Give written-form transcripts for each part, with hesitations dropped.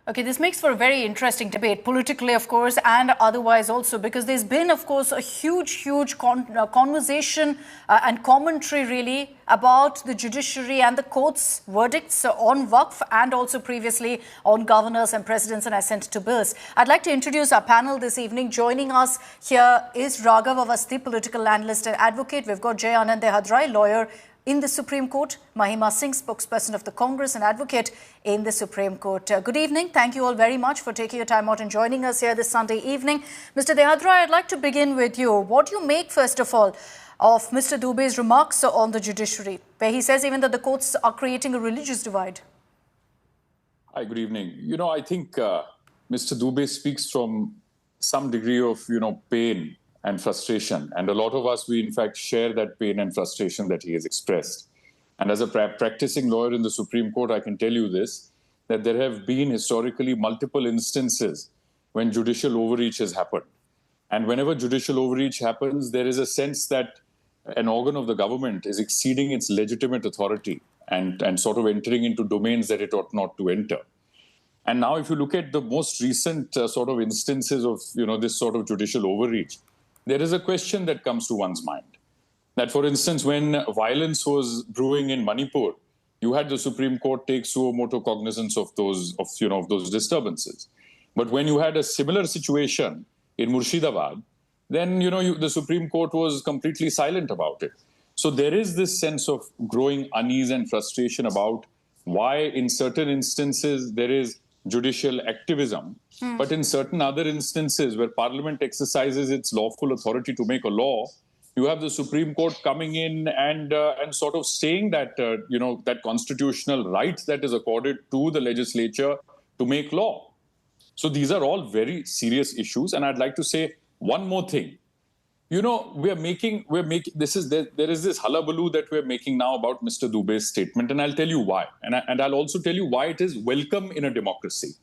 Okay, this makes for a very interesting debate, politically, of course, and otherwise also, because there's been, of course, a huge conversation and commentary, really, about the judiciary and the court's verdicts on Waqf and also previously on governors and presidents and assent to bills. I'd like to introduce our panel this evening. Joining us here is Raghav Avasthi, political analyst and advocate. We've got Jay Anand Dehadrai, lawyer in the Supreme Court, Mahima Singh, spokesperson of the Congress and advocate in the Supreme Court. Good evening. Thank you all very much for taking your time out and joining us here this Sunday evening. Mr. Dehadrai, I'd like to begin with you. What do you make, first of all, of Mr. Dubey's remarks on the judiciary, where he says even that the courts are creating a religious divide? Hi, good evening. I think Mr. Dubey speaks from some degree of, pain and frustration. And a lot of us, we in fact share that pain and frustration that he has expressed. And as a practicing lawyer in the Supreme Court, I can tell you this, that there have been historically multiple instances when judicial overreach has happened. And whenever judicial overreach happens, there is a sense that an organ of the government is exceeding its legitimate authority and sort of entering into domains that it ought not to enter. And now if you look at the most recent sort of instances of, this sort of judicial overreach, there is a question that comes to one's mind. That, for instance, when violence was brewing in Manipur, you had the Supreme Court take suo motu cognizance of those disturbances. But when you had a similar situation in Murshidabad, then the Supreme Court was completely silent about it. So there is this sense of growing unease and frustration about why, in certain instances, there is judicial activism, but in certain other instances where Parliament exercises its lawful authority to make a law, you have the Supreme Court coming in and sort of saying that that constitutional right that is accorded to the legislature to make law. So these are all very serious issues, and I'd like to say one more thing. There is this hullabaloo that we're making now about Mr. Dubey's statement, and I'll tell you why. And I'll also tell you why it is welcome in a democracy.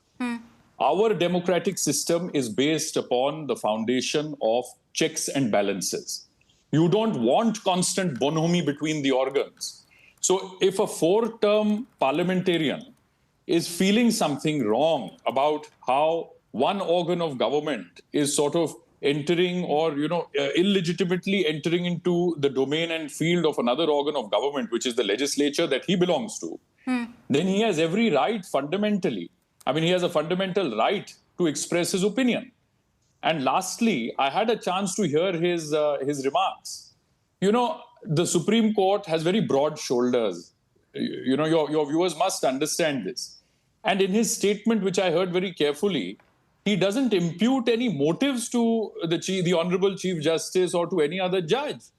Our democratic system is based upon the foundation of checks and balances. You don't want constant bonhomie between the organs. So if a four-term parliamentarian is feeling something wrong about how one organ of government is sort of entering or, illegitimately entering into the domain and field of another organ of government, which is the legislature that he belongs to, then he has every right fundamentally. He has a fundamental right to express his opinion. And lastly, I had a chance to hear his remarks. The Supreme Court has very broad shoulders. Your viewers must understand this. And in his statement, which I heard very carefully, he doesn't impute any motives to the Honorable Chief Justice or to any other judge.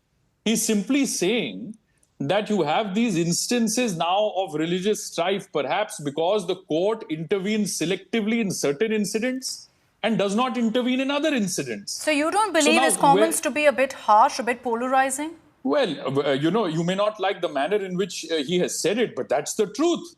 He's simply saying that you have these instances now of religious strife, perhaps because the court intervenes selectively in certain incidents and does not intervene in other incidents. So you don't believe his comments to be a bit harsh, a bit polarizing? Well, you may not like the manner in which he has said it, but that's the truth.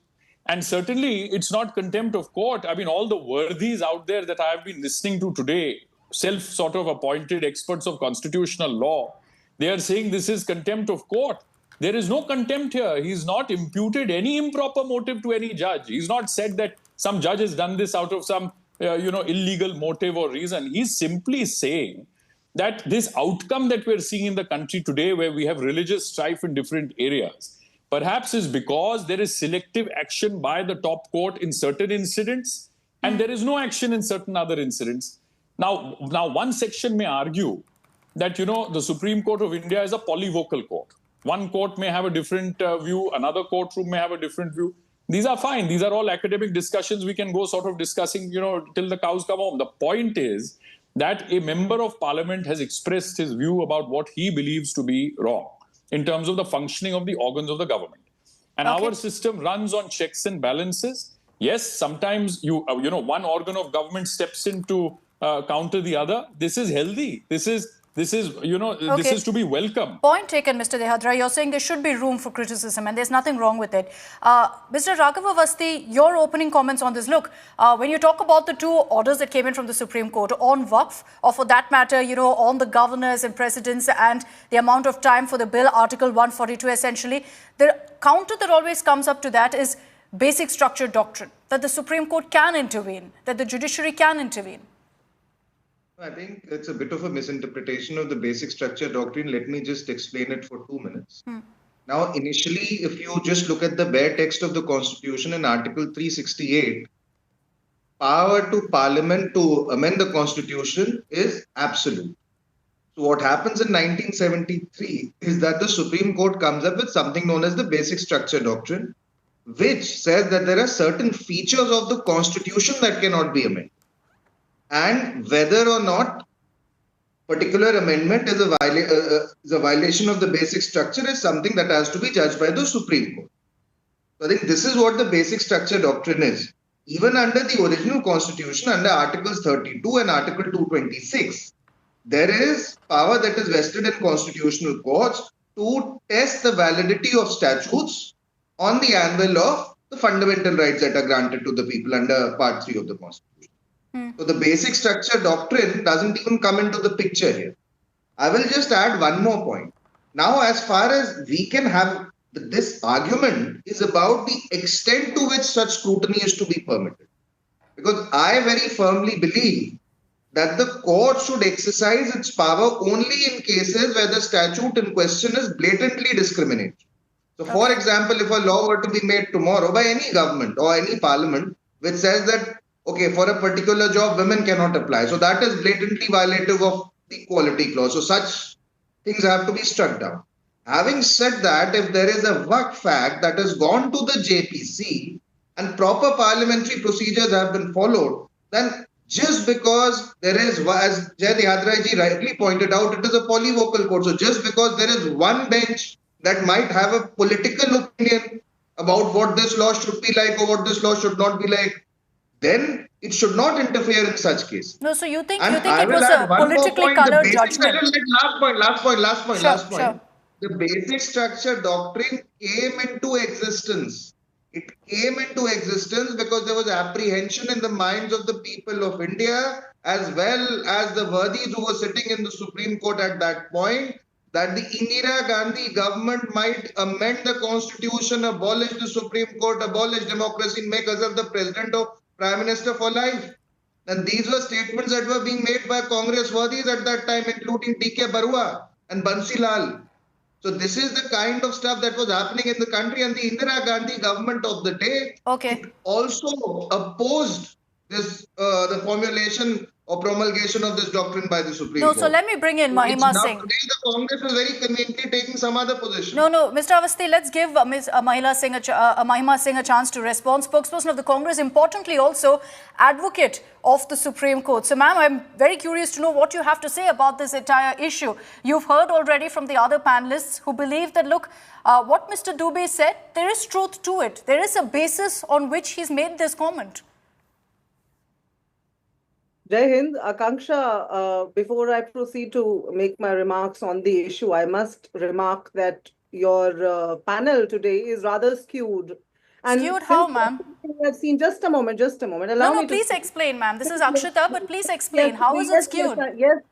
And certainly, it's not contempt of court. All the worthies out there that I have been listening to today, sort of appointed experts of constitutional law, they are saying this is contempt of court. There is no contempt here. He's not imputed any improper motive to any judge. He's not said that some judge has done this out of some, illegal motive or reason. He's simply saying that this outcome that we're seeing in the country today, where we have religious strife in different areas, perhaps is because there is selective action by the top court in certain incidents, and there is no action in certain other incidents. Now one section may argue that, the Supreme Court of India is a polyvocal court. One court may have a different view, another courtroom may have a different view. These are fine. These are all academic discussions. We can go sort of discussing, till the cows come home. The point is that a member of parliament has expressed his view about what he believes to be wrong in terms of the functioning of the organs of the government. And our system runs on checks and balances. Yes, sometimes one organ of government steps in to counter the other. This is healthy. This is This is to be welcome. Point taken, Mr. Dehadrai. You're saying there should be room for criticism and there's nothing wrong with it. Mr. Raghav Avasthi, your opening comments on this. Look, when you talk about the two orders that came in from the Supreme Court on Waqf, or for that matter, on the governors and presidents and the amount of time for the bill, Article 142 essentially, the counter that always comes up to that is basic structure doctrine. that the Supreme Court can intervene, that the judiciary can intervene? I think it's a bit of a misinterpretation of the basic structure doctrine. Let me just explain it for 2 minutes. Now, initially, if you just look at the bare text of the Constitution in Article 368, power to Parliament to amend the Constitution is absolute. So what happens in 1973 is that the Supreme Court comes up with something known as the basic structure doctrine, which says that there are certain features of the Constitution that cannot be amended. And whether or not particular amendment is a violation of the basic structure is something that has to be judged by the Supreme Court. So I think this is what the basic structure doctrine is. Even under the original Constitution, under Articles 32 and Article 226, there is power that is vested in constitutional courts to test the validity of statutes on the anvil of the fundamental rights that are granted to the people under Part 3 of the Constitution. So the basic structure doctrine doesn't even come into the picture here. I will just add one more point. Now, as far as we can have this argument is about the extent to which such scrutiny is to be permitted. Because I very firmly believe that the court should exercise its power only in cases where the statute in question is blatantly discriminatory. So, for example, if a law were to be made tomorrow by any government or any parliament which says that, okay, for a particular job, women cannot apply. So that is blatantly violative of the equality clause. So such things have to be struck down. Having said that, if there is a Waqf fact that has gone to the JPC and proper parliamentary procedures have been followed, then just because there is, as Jai Dehadrai ji rightly pointed out, it is a polyvocal court. So just because there is one bench that might have a political opinion about what this law should be like or what this law should not be like, then it should not interfere in such cases. No, so you think it was a politically colored judgment? Last point. Sure. The basic structure doctrine came into existence. It came into existence because there was apprehension in the minds of the people of India as well as the Wardis who were sitting in the Supreme Court at that point, that the Indira Gandhi government might amend the constitution, abolish the Supreme Court, abolish democracy, and make Azhar the president or prime minister for life. And these were statements that were being made by Congress Wardis at that time, including D.K. Barua and Bansi Lal. So this is the kind of stuff that was happening in the country, and the Indira Gandhi government of the day also opposed this the formulation or promulgation of this doctrine by the Supreme Court. No, so let me bring in Mahima Singh. Today the Congress is very conveniently taking some other position. No, Mr. Awasthi, let's give Ms. Mahima Singh a chance to respond. Spokesperson of the Congress, importantly also advocate of the Supreme Court. So, ma'am, I'm very curious to know what you have to say about this entire issue. You've heard already from the other panelists who believe that, look, what Mr. Dubey said, there is truth to it. There is a basis on which he's made this comment. Jai Hind, Akanksha, before I proceed to make my remarks on the issue, I must remark that your panel today is rather skewed. And skewed how, ma'am? I've seen, just a moment. No, please explain, ma'am. This is Akshita, but please explain. How is it skewed?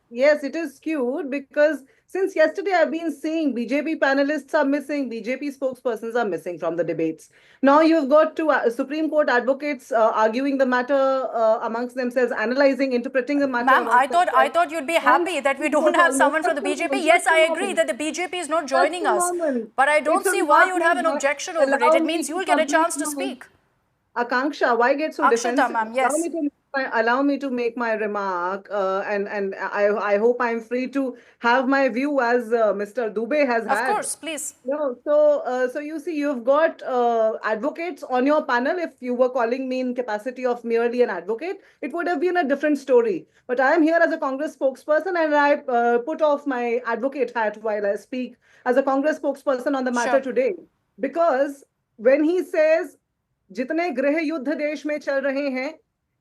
Yes, it is skewed because since yesterday I've been seeing BJP panelists are missing, BJP spokespersons are missing from the debates. Now you've got two Supreme Court advocates arguing the matter amongst themselves, analyzing, interpreting the matter. Ma'am, I thought you'd be happy that we don't have someone from the BJP. Yes, I agree that the BJP is not joining us. But I don't see why you'd have an objection over it. It means you'll get a chance to speak. Akanksha, why get so defensive? Ma'am, yes. Allow me to make my remark, and I hope I'm free to have my view as Mr. Dubey has had. Of course, please. No, so you see, you've got advocates on your panel. If you were calling me in capacity of merely an advocate, it would have been a different story. But I am here as a Congress spokesperson, and I put off my advocate hat while I speak as a Congress spokesperson on the matter today. Because when he says, "Jitne grih yuddha desh mein chal rahe hain,"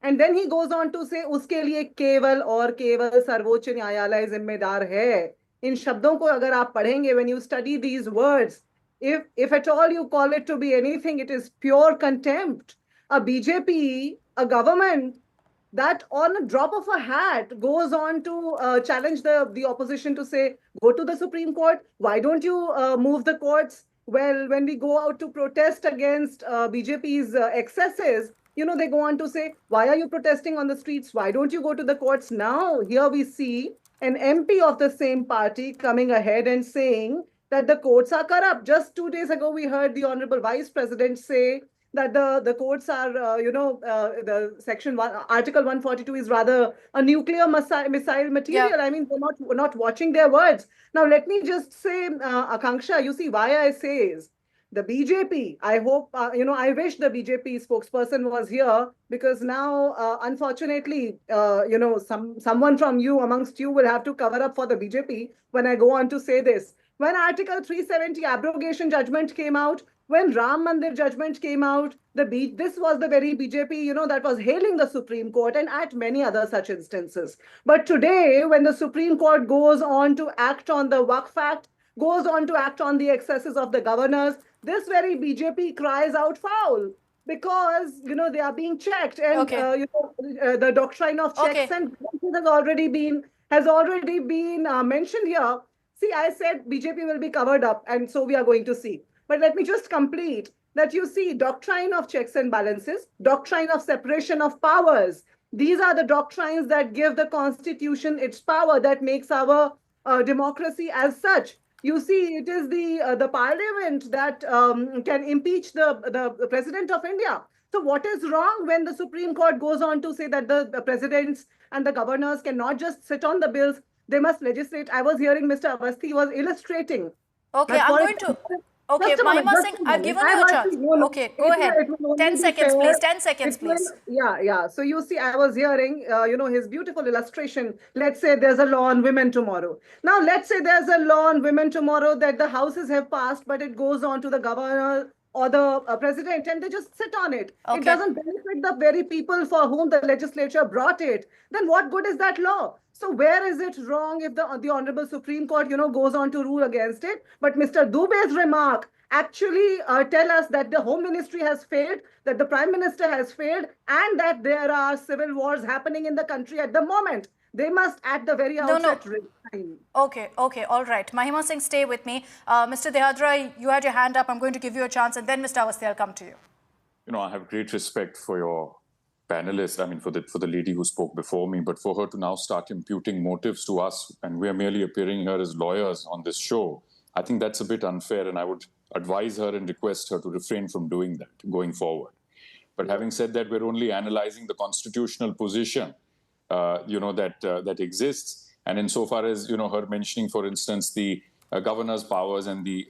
and then he goes on to say, "Uske liye keval aur keval सर्वोच्च न्यायालय जिम्मेदार है." In शब्दों को अगर आप पढ़ेंगे, when you study these words, if at all you call it to be anything, it is pure contempt. A BJP, a government that on a drop of a hat goes on to challenge the opposition to say, go to the Supreme Court. Why don't you move the courts? Well, when we go out to protest against BJP's excesses, they go on to say, why are you protesting on the streets? Why don't you go to the courts? Now, here we see an MP of the same party coming ahead and saying that the courts are corrupt. Just 2 days ago, we heard the Honorable Vice President say that the courts are, the Section 1, Article 142 is rather a nuclear missile material. Yeah. I mean, they're not watching their words. Now, let me just say, Akanksha, you see, why I say is, the BJP, I hope, I wish the BJP spokesperson was here, because now, unfortunately, someone from you, amongst you, will have to cover up for the BJP when I go on to say this. When Article 370 abrogation judgment came out, when Ram Mandir judgment came out, this was the very BJP, that was hailing the Supreme Court, and at many other such instances. But today, when the Supreme Court goes on to act on the Waqf Act, goes on to act on the excesses of the governors, this very BJP cries out foul, because they are being checked, and Okay. the doctrine of checks Okay. and balances has already been mentioned here. See, I said BJP will be covered up, and so we are going to see. But let me just complete that. You see, doctrine of checks and balances, doctrine of separation of powers. These are the doctrines that give the Constitution its power, that makes our democracy as such. You see, it is the Parliament that can impeach the President of India. So what is wrong when the Supreme Court goes on to say that the presidents and the governors cannot just sit on the bills, they must legislate? I was hearing Mr. Avasthi was illustrating Okay, that, I'm for going to. example, Okay, just a moment, Mahima just Singh, a I've moment. given I you a want chance. to, no, no, Okay, go ahead. it will only 10 be seconds, fair. please. 10 seconds, It will, please. yeah. So you see, I was hearing, his beautiful illustration. Let's say there's a law on women tomorrow. Now, let's say there's a law on women tomorrow that the houses have passed, but it goes on to the governor or the president, and they just sit on it. It Okay. doesn't benefit the very people for whom the legislature brought it. Then what good is that law? So where is it wrong if the Honorable Supreme Court, goes on to rule against it? But Mr. Dubey's remark actually tell us that the Home Ministry has failed, that the Prime Minister has failed, and that there are civil wars happening in the country at the moment. They must, at the very No, no. outset, resign. Okay, all right. Mahima Singh, stay with me. Mr. Dehadra, you had your hand up. I'm going to give you a chance, and then Mr. Avasthi, I'll come to you. I have great respect for your panelists, for the lady who spoke before me, but for her to now start imputing motives to us, and we are merely appearing here as lawyers on this show, I think that's a bit unfair, and I would advise her and request her to refrain from doing that going forward. But having said that, we're only analyzing the constitutional position, that exists, and insofar as her mentioning, for instance, the governor's powers and the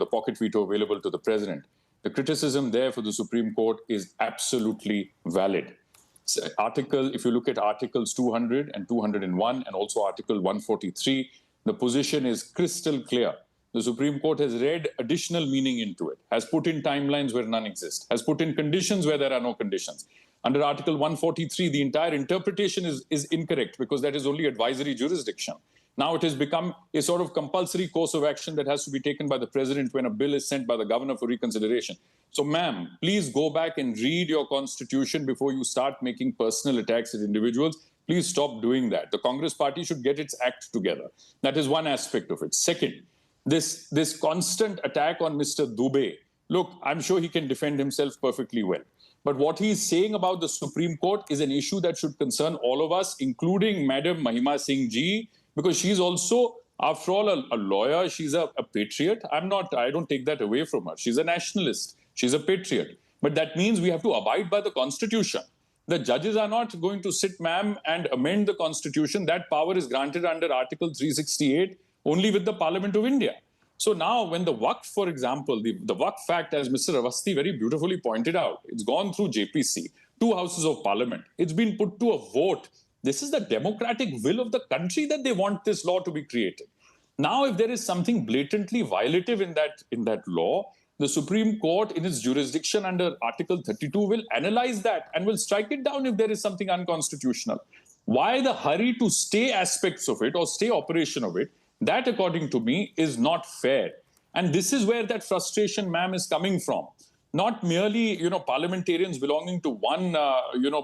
pocket veto available to the president, the criticism there for the Supreme Court is absolutely valid. If you look at Articles 200 and 201 and also Article 143, the position is crystal clear. The Supreme Court has read additional meaning into it, has put in timelines where none exist, has put in conditions where there are no conditions. Under Article 143, the entire interpretation is incorrect because that is only advisory jurisdiction. Now it has become a sort of compulsory course of action that has to be taken by the president when a bill is sent by the governor for reconsideration. So, ma'am, please go back and read your constitution before you start making personal attacks at individuals. Please stop doing that. The Congress party should get its act together. That is one aspect of it. Second, this constant attack on Mr. Dubey. Look, I'm sure he can defend himself perfectly well. But what he's saying about the Supreme Court is an issue that should concern all of us, including Madam Mahima Singh ji, because she's also, after all, a lawyer. She's a patriot. I don't take that away from her. She's a nationalist. She's a patriot. But that means we have to abide by the Constitution. The judges are not going to sit, ma'am, and amend the Constitution. That power is granted under Article 368 only with the Parliament of India. So now when the Waqf, for example, the Waqf Act, as Mr. Avasthi very beautifully pointed out, it's gone through JPC, 2 houses of Parliament. It's been put to a vote. This is the democratic will of the country that they want this law to be created. Now, if there is something blatantly violative in that law, the Supreme Court, in its jurisdiction under Article 32, will analyze that and will strike it down if there is something unconstitutional. Why the hurry to stay aspects of it or stay operation of it? That, according to me, is not fair. And this is where that frustration, ma'am, is coming from. Not merely, parliamentarians belonging to one,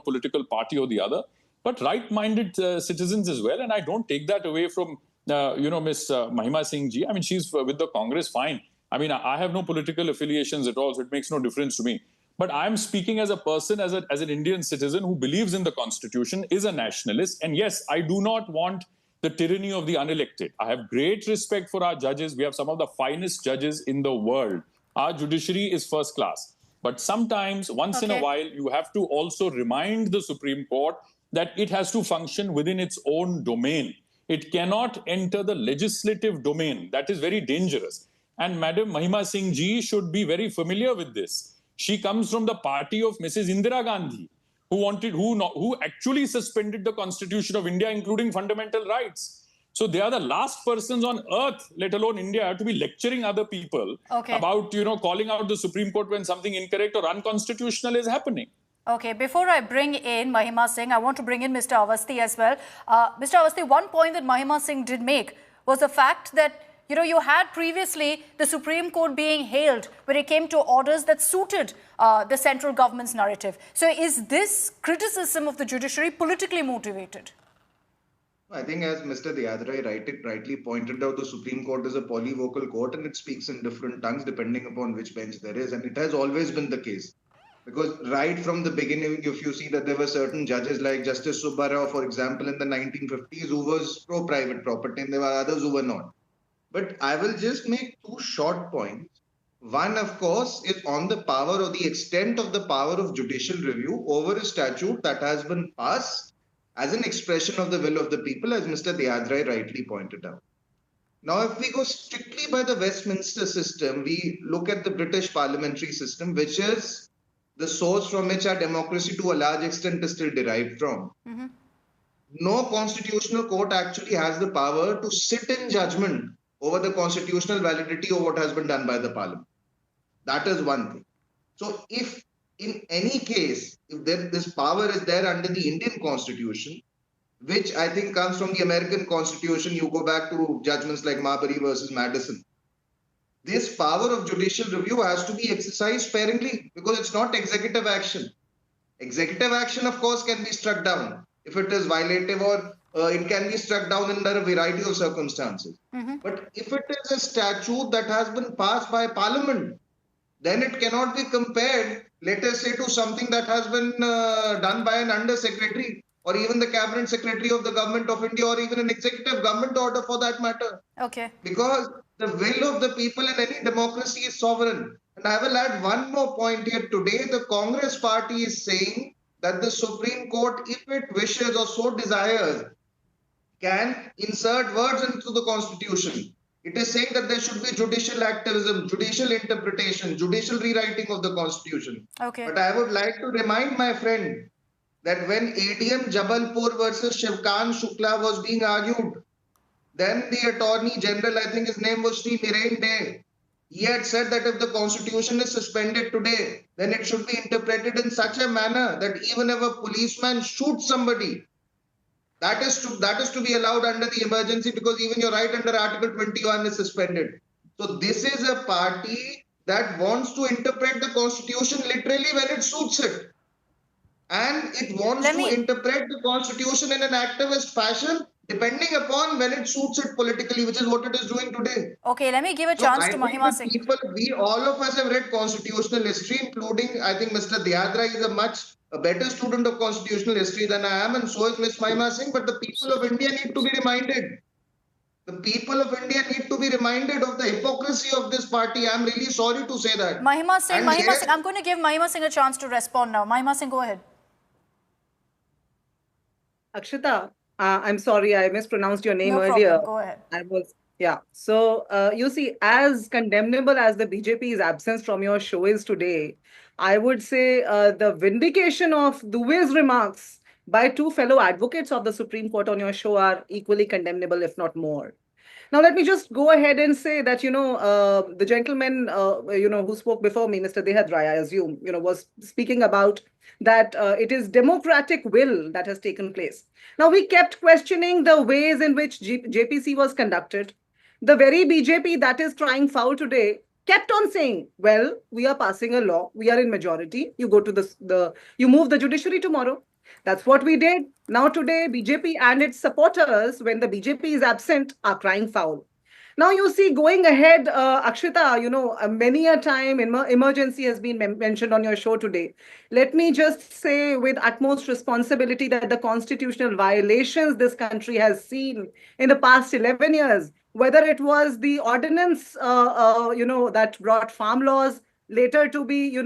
political party or the other, but right-minded citizens as well. And I don't take that away from, Miss Mahima Singh ji. I mean, she's with the Congress, fine. I mean, I have no political affiliations at all, so it makes no difference to me. But I'm speaking as a person, as an Indian citizen who believes in the Constitution, is a nationalist. And yes, I do not want the tyranny of the unelected. I have great respect for our judges. We have some of the finest judges in the world. Our judiciary is first class. But sometimes, once in a while, you have to also remind the Supreme Court that it has to function within its own domain. It cannot enter the legislative domain. That is very dangerous. And Madam Mahima Singh ji should be very familiar with this. She comes from the party of Mrs. Indira Gandhi, who actually suspended the Constitution of India, including fundamental rights. So they are the last persons on earth, let alone India, to be lecturing other people about, calling out the Supreme Court when something incorrect or unconstitutional is happening. Okay, before I bring in Mahima Singh, I want to bring in Mr. Awasthi as well. Mr. Awasthi, one point that Mahima Singh did make was the fact that you had previously the Supreme Court being hailed when it came to orders that suited the central government's narrative. So is this criticism of the judiciary politically motivated? I think as Mr. Deodhrai rightly pointed out, the Supreme Court is a polyvocal court and it speaks in different tongues depending upon which bench there is. And it has always been the case. Because right from the beginning, if you see that there were certain judges like Justice Subbarao, for example, in the 1950s, who was pro-private property, and there were others who were not. But I will just make two short points. One, of course, is on the power or the extent of the power of judicial review over a statute that has been passed as an expression of the will of the people, as Mr. Deodhrai rightly pointed out. Now, if we go strictly by the Westminster system, we look at the British parliamentary system, which is the source from which our democracy to a large extent is still derived from. No constitutional court actually has the power to sit in judgment over the constitutional validity of what has been done by the parliament. That is one thing. So if in any case, if this power is there under the Indian constitution, which I think comes from the American constitution, you go back to judgments like Marbury versus Madison, this power of judicial review has to be exercised sparingly because it's not executive action. Executive action, of course, can be struck down if it is violative, or it can be struck down under a variety of circumstances. But if it is a statute that has been passed by Parliament, then it cannot be compared, let us say, to something that has been done by an undersecretary or even the cabinet secretary of the government of India, or even an executive government order for that matter. Okay. Because the will of the people in any democracy is sovereign. And I will add one more point here. Today, the Congress party is saying that the Supreme Court, if it wishes or so desires, can insert words into the Constitution. It is saying that there should be judicial activism, judicial interpretation, judicial rewriting of the Constitution. Okay. But I would like to remind my friend that when ADM Jabalpur versus Shivkan Shukla was being argued, then the Attorney General, I think his name was Sri Miren Dey, he had said that if the Constitution is suspended today, then it should be interpreted in such a manner that even if a policeman shoots somebody, that is to be allowed under the emergency, because even your right under Article 21 is suspended. So this is a party that wants to interpret the Constitution literally when it suits it. And it wants to interpret the Constitution in an activist fashion, depending upon when it suits it politically, which is what it is doing today. Okay, let me give a chance to Mahima Singh. All of us have read constitutional history, including, I think, Mr. Deodhrai is a better student of constitutional history than I am, and so is Ms. Mahima Singh. But the people of India need to be reminded. The people of India need to be reminded of the hypocrisy of this party. I'm really sorry to say that. Mahima Singh, I'm going to give Mahima Singh a chance to respond now. Mahima Singh, go ahead. Akshita, I'm sorry, I mispronounced your name No earlier. problem. Go ahead. Yeah. So, you see, as condemnable as the BJP's absence from your show is today, I would say the vindication of Dubey's remarks by two fellow advocates of the Supreme Court on your show are equally condemnable, if not more. Now, let me just go ahead and say that, the gentleman, who spoke before me, Mr. Deodhrai, I assume, was speaking about that it is democratic will that has taken place. Now, we kept questioning the ways in which JPC was conducted. The very BJP that is crying foul today kept on saying, well, we are passing a law, we are in majority, you go to you move the judiciary tomorrow. That's what we did. Now today, BJP and its supporters, when the BJP is absent, are crying foul. Now, you see, going ahead, Akshita, many a time emergency has been mentioned on your show today. Let me just say with utmost responsibility that the constitutional violations this country has seen in the past 11 years, whether it was the ordinance, that brought farm laws, later to be,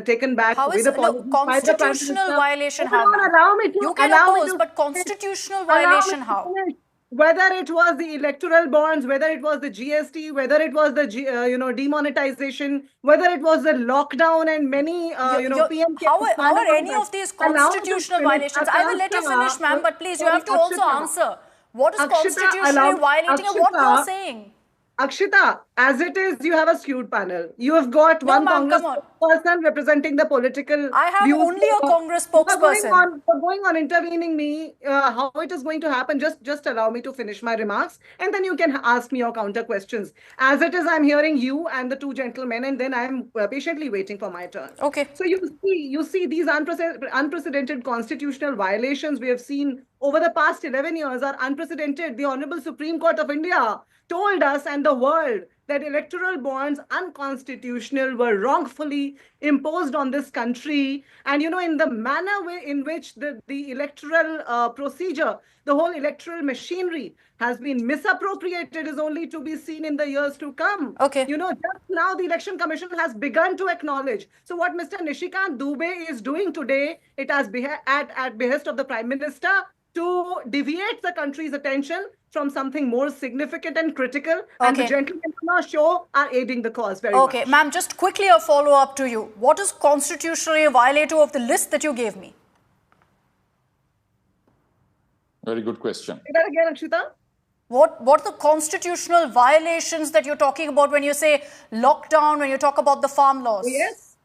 taken back How with is no apology by the Prime constitutional Minister. violation? Hold How, on, ma'am? allow me to You can allow me oppose, to but finish. constitutional Allow me violation, to how? finish. Whether it was the electoral bonds, whether it was the GST, whether it was the demonetization, whether it was the lockdown and many PM How are any of these allow me to constitutional finish. violations? I will let you finish, ma'am, but please, you have to also answer. What is constitutionally violating and what you're saying? Akshita, as it is, you have a skewed panel. You have got No, one ma'am, Congress come on. person representing the political I have views. only a Congress You are spokesperson. going on intervening me. How it is going to happen? Just allow me to finish my remarks, and then you can ask me your counter questions. As it is, I'm hearing you and the two gentlemen, and then I'm patiently waiting for my turn. Okay. So you see these unprecedented constitutional violations we have seen over the past 11 years are unprecedented. The Honorable Supreme Court of India told us and the world that electoral bonds unconstitutional were wrongfully imposed on this country. And in the manner in which the electoral procedure, the whole electoral machinery has been misappropriated is only to be seen in the years to come. Okay. Just now the Election Commission has begun to acknowledge. So what Mr. Nishikant Dubey is doing today, it has at behest of the Prime Minister to deviate the country's attention from something more significant and critical. And the gentlemen on our show are aiding the cause very much. Okay, ma'am, just quickly a follow-up to you. What is constitutionally violative of the list that you gave me? Very good question. Say that again, Akshita. What are the constitutional violations that you're talking about when you say lockdown, when you talk about the farm laws?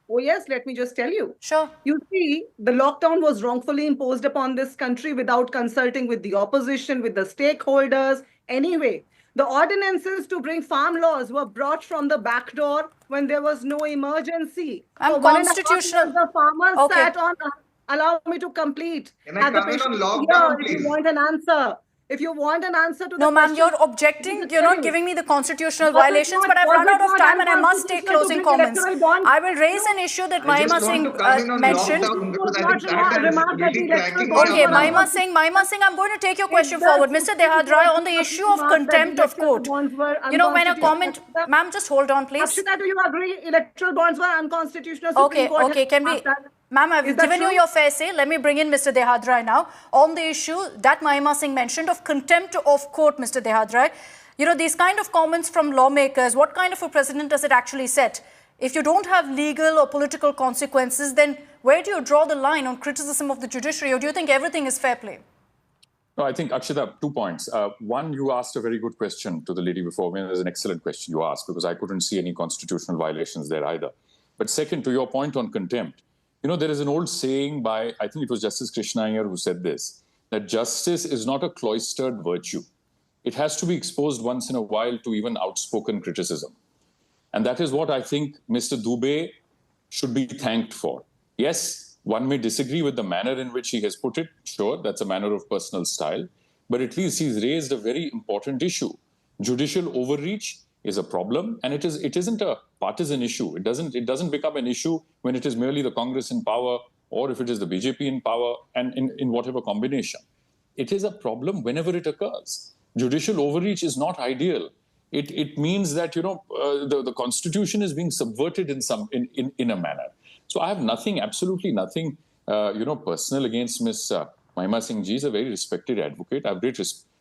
Oh, yes, let me just tell you. Sure. You see, the lockdown was wrongfully imposed upon this country without consulting with the opposition, with the stakeholders. Anyway, the ordinances to bring farm laws were brought from the back door when there was no emergency. And so constitutional. The farmers sat on. Allow me to complete. Can I come in on lockdown, please? If you want an answer. If you want an answer to no, ma'am, you're objecting. You're not giving me the constitutional violations, but I've run out of time and I must take closing comments. I will raise an issue that Mahima Singh mentioned. Okay, Mahima Singh, I'm going to take your question forward. Mr. Dehadra, on the issue of contempt of court. When a comment... Ma'am, just hold on, please. Akshita, do you agree electoral bonds were unconstitutional? Okay, can we... Ma'am, I've given you your fair say. Let me bring in Mr. Dehadra now on the issue that Mahima Singh mentioned of contempt of court, Mr. Dehadra. These kind of comments from lawmakers, what kind of a precedent does it actually set? If you don't have legal or political consequences, then where do you draw the line on criticism of the judiciary, or do you think everything is fair play? No, I think, Akshita, 2 points. One, you asked a very good question to the lady before me, and it was an excellent question you asked, because I couldn't see any constitutional violations there either. But second, to your point on contempt, there is an old saying by, I think it was Justice Krishna Iyer who said this, that justice is not a cloistered virtue. It has to be exposed once in a while to even outspoken criticism. And that is what I think Mr. Dubey should be thanked for. Yes, one may disagree with the manner in which he has put it. Sure, that's a matter of personal style. But at least he's raised a very important issue. Judicial overreach is a problem, and it isn't a partisan issue. It doesn't become an issue when it is merely the Congress in power, or if it is the BJP in power, and in whatever combination. It is a problem whenever it occurs. Judicial overreach is not ideal. It means that the constitution is being subverted in a manner. So I have absolutely nothing personal against Ms. Mahima Singh ji. Is a very respected advocate. I have great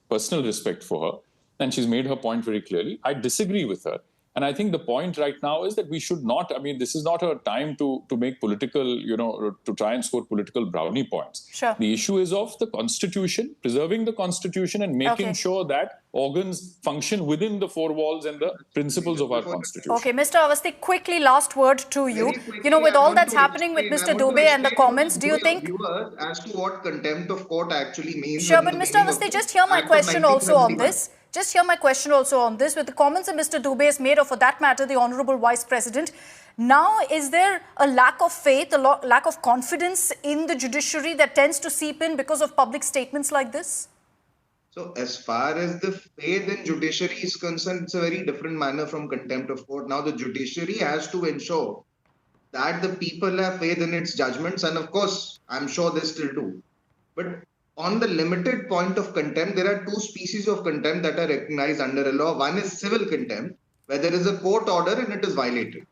personal respect for her. And she's made her point very clearly. I disagree with her. And I think the point right now is that we should not, this is not a time to make political, to try and score political brownie points. Sure. The issue is of the Constitution, preserving the Constitution and making sure that organs function within the four walls and the principles of our Constitution. Okay, Mr. Awasthi, quickly, last word to you. With all that's happening with Mr. Dubey and the comments, do you think... As to what contempt of court actually means... Sure, but Mr. Awasthi, just hear my question also on this. With the comments that Mr. Dubey has made, or for that matter, the Honourable Vice President. Now, is there a lack of faith, a lack of confidence in the judiciary that tends to seep in because of public statements like this? So as far as the faith in judiciary is concerned, it's a very different manner from contempt of court. Now the judiciary has to ensure that the people have faith in its judgments, and of course, I'm sure they still do. But on the limited point of contempt, there are two species of contempt that are recognized under a law. One is civil contempt, where there is a court order and it is violated.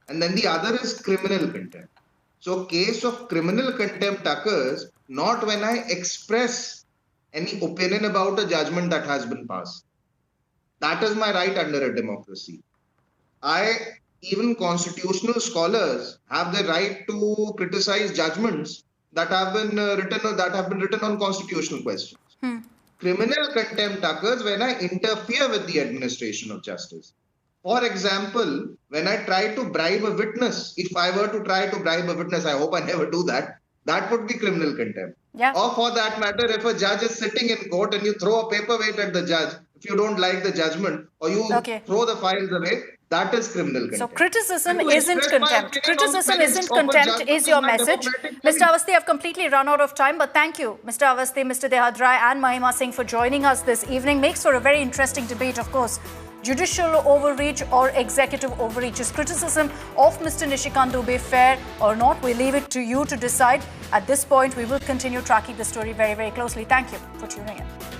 And then the other is criminal contempt. So case of criminal contempt occurs not when I express any opinion about a judgment that has been passed. That is my right under a democracy. Even constitutional scholars have the right to criticize judgments that have been written on constitutional questions. Criminal contempt occurs when I interfere with the administration of justice. For example, when I try to bribe a witness, if I were to try to bribe a witness, I hope I never do that, that would be criminal contempt. Yeah. Or for that matter, if a judge is sitting in court and you throw a paperweight at the judge, if you don't like the judgment, or you throw the files away, that is criminal contempt. So criticism isn't contempt. Criticism isn't contempt is your message. Mr. Awasthi, I've completely run out of time, but thank you, Mr. Awasthi, Mr. Dehadrai and Mahima Singh for joining us this evening. Makes for a very interesting debate, of course. Judicial overreach or executive overreach? Is criticism of Mr. Nishikant Dubey fair or not? We leave it to you to decide. At this point, we will continue tracking the story very, very closely. Thank you for tuning in.